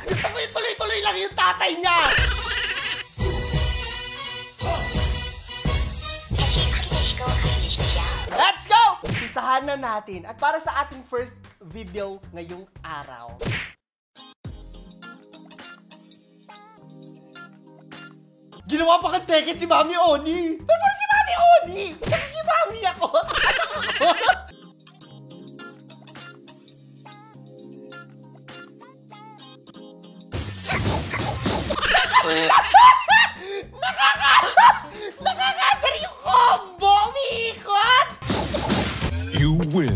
Gusto ko yung tuloy-tuloy lang yung tatay niya. Let's go! Umpisahan na natin. At para sa ating first video ngayong araw. Ginawa pa kang teket si Mami Oni. Pero si Mami Oni! Nakikimami ako. Nakakader yung combo! Umiikot! You win.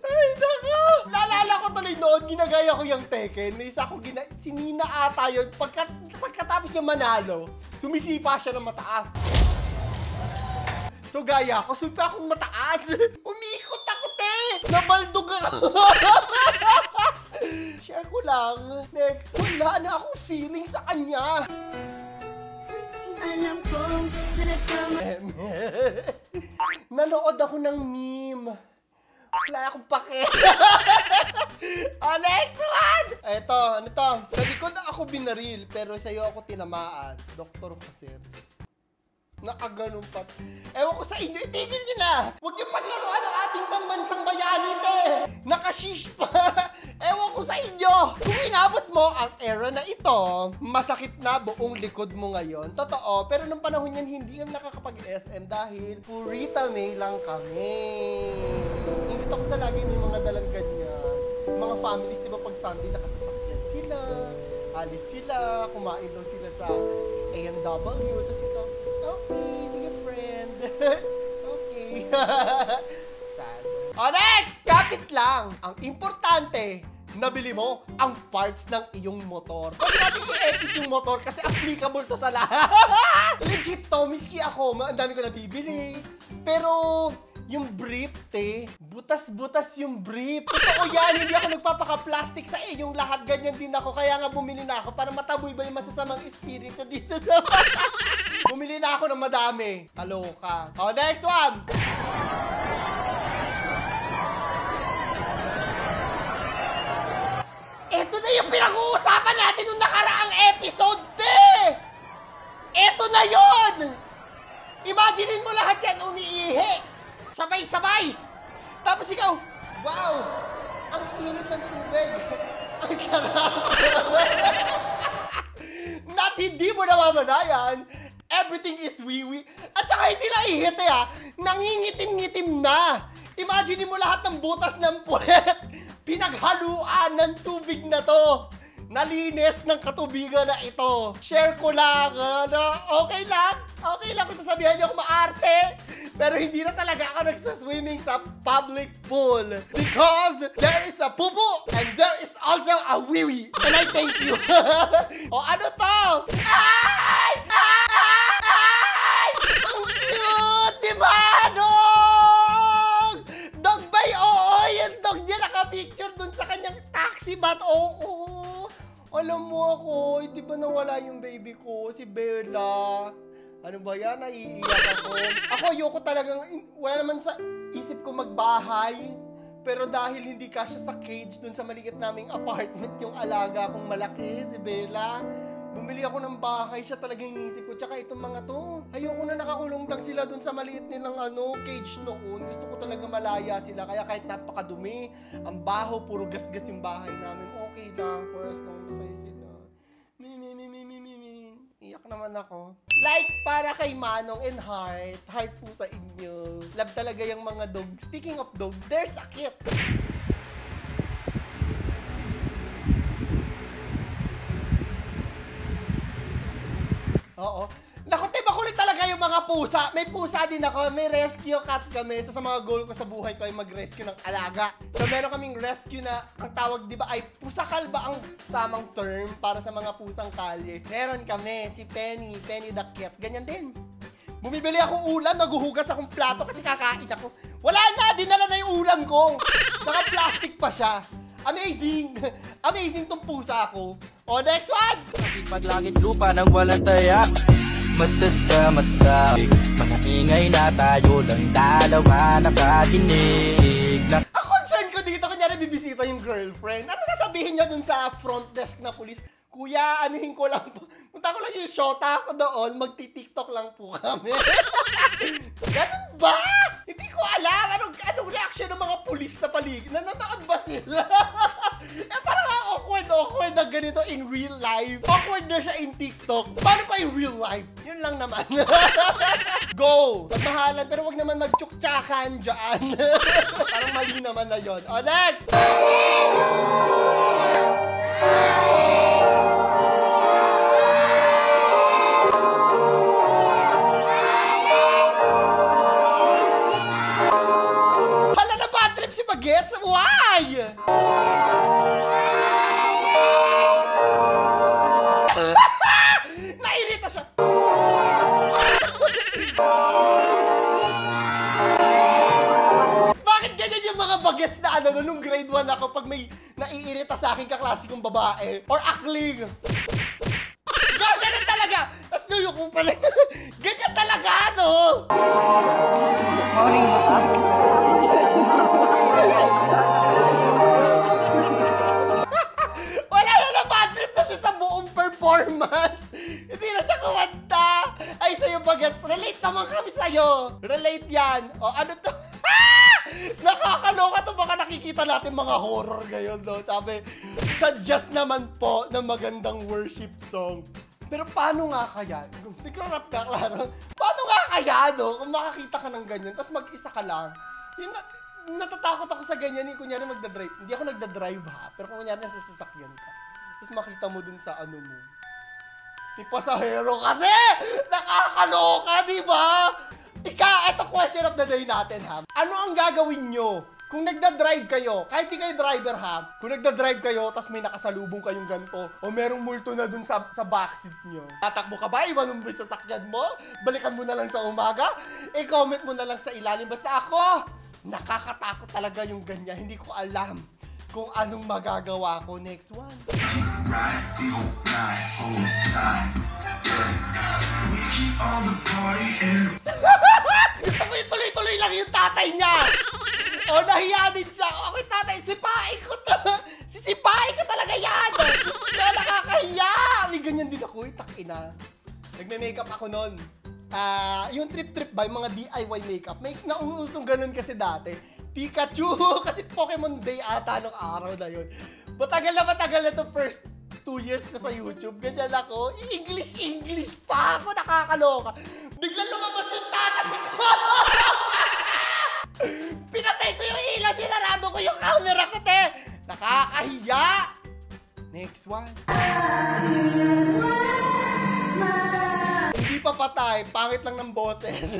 Ay, nako! Naalala ko tuloy noon, ginagaya ko yung Tekken. May isa ko sinina ata yun. Pagkatapos niya manalo, sumisipa siya ng mataas. So gaya ko, sumipa akong mataas. Umiikot ako, te! Nabaldog ako. Share ko lang. Next, wala na akong feeling sa kanya. Alam ko, nanood ako ng meme. Wala akong pake. Oh, next one! Eto, ano to? Sa likod ako binaril, pero sa'yo ako tinamaan. Dr. Jose. Nakaganon pa. Ewan ko sa inyo, itigil nyo na! Huwag niyo paglaruan ang ating pambansang bayani, te! Nakashish pa! Ewan ko sa inyo! Kung inabot mo ang era na ito, masakit na buong likod mo ngayon. Totoo, pero nung panahon yan, hindi kami nakakapag-SM dahil Purita May lang kami. Ingit ako sa lagi may mga dalang ganyan. Mga families, di ba pag Sunday nakasasakyan sila, alis sila, kumain daw sila sa A&W, tapos ito, okay, sige friend. Okay. Sad. O next! Kapit lang! Ang importante, nabili mo ang parts ng iyong motor. Pwede natin i-epic yung motor kasi applicable to sa lahat. Legit to, miski ako, ang dami ko nabibili. Pero, yung brief, te, butas-butas yung brief. Totoo yan, hindi ako nagpapaka-plastic sa yung lahat ganyan din ako. Kaya nga bumili na ako para mataboy ba yung masasamang espiritu dito sa bumili na ako ng madami. Kaloka. O, next one! Ito na yung pinag-uusapan natin nung nakaraang episode, te! Ito na yun! Imaginein mo lahat yan umiihi. Sabay-sabay! Tapos ikaw, wow! Ang init ng tubig! Ang sarap! Not hindi mo namamanayan, everything is wee-wee. At saka hindi lang ihit nangingitim-ngitim na! Imagine mo lahat ng butas ng puwet! Pinaghaluan ng tubig na to! Nalinis ng katubigan na ito. Share ko lang. Okay lang. Okay lang kung sasabihan niyo ako maarte. Pero hindi na talaga ako nagsaswimming sa public pool. Because there is a pupu and there is also a wiwi. And I thank you. O ano to? Ay! Ay! Ang cute! Diba? Dog by oo. Yung dog niya nakapicture dun sa kanyang taxi bat. Oo. Alam mo ako, di ba nawala yung baby ko, si Bella? Ano ba yan? Naiiyak ako. Ako, ayoko talagang, wala naman sa isip ko magbahay. Pero dahil hindi kasya sa cage dun sa maliit naming apartment yung alaga kong malaki, si Bella, bumili ako ng bahay, siya talagang inisip ko. Tsaka itong mga to, ayoko na nakakulong lang sila dun sa maliit nilang cage noon. Gusto ko talaga malaya sila. Kaya kahit napakadumi, ang baho, puro gasgas yung bahay namin. Okay lang, for as long masaya sila. Iyak naman ako. Like para kay Manong and Heart. Heart po sa inyo. Love talaga yung mga dog. Speaking of dog, there's a kit. Oo. Naku, te, makulit talaga yung mga pusa. May pusa din ako. May rescue cat kami. So, sa mga goal ko sa buhay ko ay mag-rescue ng alaga. So, meron kaming rescue na ang tawag, di ba, ay pusakal ba ang tamang term para sa mga pusang kalye? Meron kami, si Penny. Penny the cat. Ganyan din. Bumibili akong ulam, naguhugas akong plato kasi kakain ako. Wala na, dinala na yung ulam ko. Naka-plastic pa siya. Amazing! Amazing tong pusa ko. O, next one! Paglangit lupa ng walang taya. Mata sa mata, mga ingay na tayo lang dalawa nakatinig na. Ang concern ko dito, kunyari bibisita yung girlfriend. Ano sasabihin niya dun sa front desk na pulis? Kuya, anuhin ko lang po. Punta ko lang yung shota ko doon, magti-tiktok lang po kami. Ganun ba? Hindi ko alam. Anong reaction ng mga pulis na paligid? Nanonood ba sila? Parang awkward na ganito in real life. Awkward na siya in TikTok. Paano pa in real life? Yun lang naman. Go! Magmahalan, pero wag naman magtsuktsakan dyan. Parang mali naman na yun. O, next! Hala na bad trip si Bagets? Why? Nairita siya. Bakit ganyan yung mga bagets na nung grade 1 ako pag may naiirita sa akin kaklase kong babae or akling? Ganyan talaga! Tapos nuyo ko pala. Ganyan talaga, no? Morning mo pa. Wala na bad trip na siya sa buong performance. Hindi na siya kumanta. Ay, sa'yo bagets. Relate naman kami sa'yo. Relate yan. O, ano to? Nakakaloka to, baka nakikita natin mga horror ngayon, no? Sabi, suggest naman po ng magandang worship song. Pero paano nga kaya? Kung nagla-rap ka, klaro. Paano nga kaya, no? Kung makakita ka ng ganyan, tapos mag-isa ka lang. Yung natatakot ako sa ganyan, kunyari magdadrive. Hindi ako nagdadrive, ha? Pero kung kunyari nasa sasakyan ka, tapos makita mo dun sa ano mo. May pasahero ka, ne! Nakakaloka, di ba? Ito question of the day natin, ha? Ano ang gagawin nyo kung nagdadrive kayo? Kahit di kayo driver, ha? Kung nagdadrive kayo, tas may nakasalubong kayong ganito, o merong multo na dun sa backseat nyo. Tatakbo ka ba? Iwan mo sa takyan mo? Balikan mo na lang sa umaga? I-comment mo na lang sa ilalim. Basta ako, nakakatakot talaga yung ganyan. Hindi ko alam kung anong magagawa ko next one. Gusto ko yung tuloy-tuloy lang yung tatay niya. O, nahiya din siya. Ako yung tatay, sipain ko to. Sisipain ko talaga yan. Nakakahiya. May ganyan din ako, takina. Nagme-makeup ako noon. Yung trip-trip ba, yung mga DIY makeup, may nauusong ganun kasi dati. Pikachu! Kasi Pokemon Day ata nung araw na yun. Matagal na to first 2 years ko sa YouTube. Ganyan ako. English pa ako. Nakakaloka. Biglang lumabas yung tatay ko. Pinatay ko yung ilaw. Sinarado ko yung camera ko, te. Nakakahiya. Next one. Hindi pa patay. Pangit lang ng boses.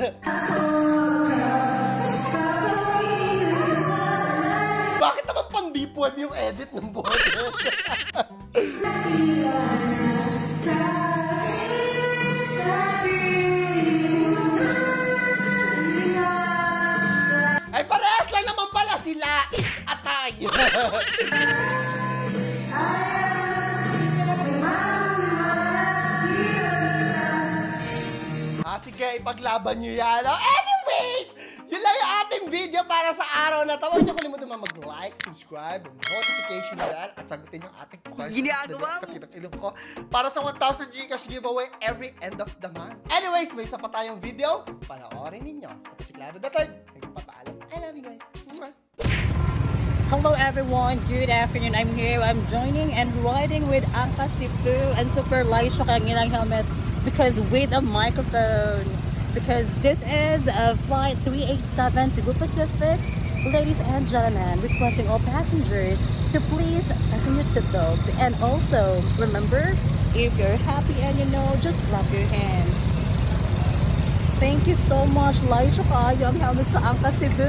Bakit naman pandipuan yung edit ng boses? Ay, parehas lang naman pala sila. It's a tie. Sige, ipaglaban nyo yan. Anyway, yun lang yung ating video para sa araw na ito. Huwag nyo kalimutan mag-like, subscribe, and notification bell at sagutin yung ating question. Ginagawa ko para sa 1,000 Gcash giveaway every end of the month. Anyways, may isa pa tayong video. Panoorin ninyo. At si Claro the Third, nagpapaalam. I love you guys. Hello everyone, good afternoon. I'm here. I'm joining and riding with Angka Cebu and Super Laisha Kanginang helmet because with a microphone. Because this is a flight 387 Cebu Pacific. Ladies and gentlemen, requesting all passengers to please fasten your seatbelts. And also, remember, if you're happy and you know, just clap your hands. Thank you so much, Laisha Kayo. Ang helmet sa Angka Cebu.